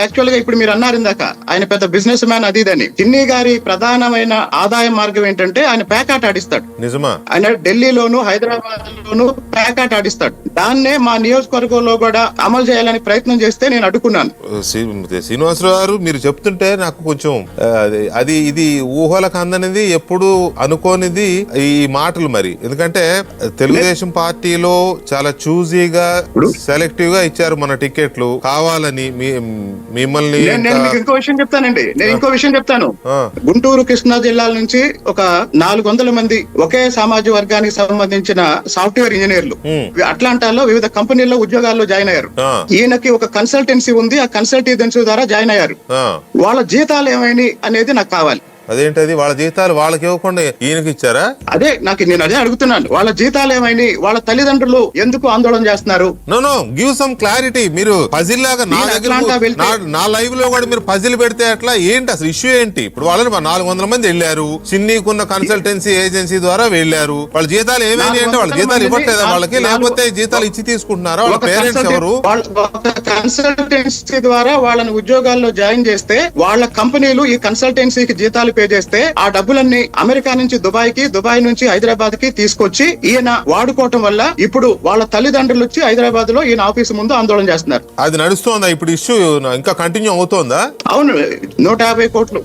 Actual గా ఇప్పుడు మీరు అన్నారు ఇందాక ఆయన పెద్ద బిజినెస్ మ్యాన్ అది ఇదని. చిన్ని గారి ప్రధానమైన ఆదాయ మార్గం ఏంటంటే ఆయన ప్యాకాట్ ఆడిస్తాడు. నిజమా? ఆయన ఢిల్లీలోను హైదరాబాద్ లోను ప్యాకాట్ ఆడిస్తాడు. దాన్నే మా నియోజకవర్గంలో కూడా అమలు చేయాలని ప్రయత్నం చేస్తే నేను అడ్డుకున్నాను. శ్రీనివాసరావు గారు, మీరు చెప్తుంటే నాకు కొంచెం అది ఇది ఊహలకు అందనిది, ఎప్పుడు అనుకోనిది ఈ మాటలు. మరి ఎందుకంటే తెలుగుదేశం పార్టీలో చాలా చూజీగా సెలెక్టివ్ గా ఇచ్చారు మన టికెట్లు కావాలని మిమ్మల్ని. నేను మీకు ఇంకో విషయం చెప్తానండి. నేను ఇంకో విషయం చెప్తాను. గుంటూరు కృష్ణా జిల్లాల నుంచి ఒక 400 మంది ఒకే సామాజిక వర్గానికి సంబంధించిన సాఫ్ట్వేర్ ఇంజనీర్లు అట్లాంటాలో వివిధ కంపెనీల్లో ఉద్యోగాల్లో జాయిన్ అయ్యారు. ఈయనకి ఒక కన్సల్టెన్సీ ఉంది. ఆ కన్సల్టెన్సీ ద్వారా జాయిన్ అయ్యారు. వాళ్ళ జీతాలు ఏమైనా అనేది నాకు కావాలి. అదేంటది? వాళ్ళ జీతాలు వాళ్ళకి ఇవ్వకుండా ఈయనకి ఇచ్చారా? నేను అదే అడుగుతున్నాను. వాళ్ళ జీతాలు ఏమైనా, వాళ్ళ తల్లిదండ్రులు ఎందుకు ఆందోళన చేస్తున్నారు? No give some clarity. మీరు పజిల్ లాగా నా లైవ్ లో కూడా మీరు పజిల్ పెడితే అట్లా ఏంటి అసలు ఇష్యూ ఏంటి? ఇప్పుడు వాళ్ళని 400 మంది వెళ్ళారు, చిన్నీకున్న కన్సల్టెన్సీ ఏజెన్సీ ద్వారా వెళ్ళారు. వాళ్ళ జీతాలు ఏమైనా అంటే వాళ్ళ జీతాలు ఇవ్వట్లేదా వాళ్ళకి? లేకపోతే జీతాలు ఇచ్చి తీసుకుంటున్నారా? వాళ్ళ పేరెంట్స్ ఎవరు? కన్సల్టెన్సీ ద్వారా వాళ్ళని ఉద్యోగాల్లో జాయిన్ చేస్తే వాళ్ళ కంపెనీలు ఈ కన్సల్టెన్సీకి జీతాలు పే చేస్తే ఆ డబ్బులన్నీ అమెరికా నుంచి దుబాయ్ నుంచి హైదరాబాద్ కి తీసుకొచ్చి ఈయన వాడుకోవటం వల్ల ఇప్పుడు వాళ్ళ తల్లిదండ్రులు వచ్చి హైదరాబాద్ లో ఈయన ఆఫీసు ముందు ఆందోళన చేస్తున్నారు. అది నడుస్తోందా ఇప్పుడు? ఇష్యూ ఇంకా కంటిన్యూ అవుతోందా? అవును, 150 కోట్లు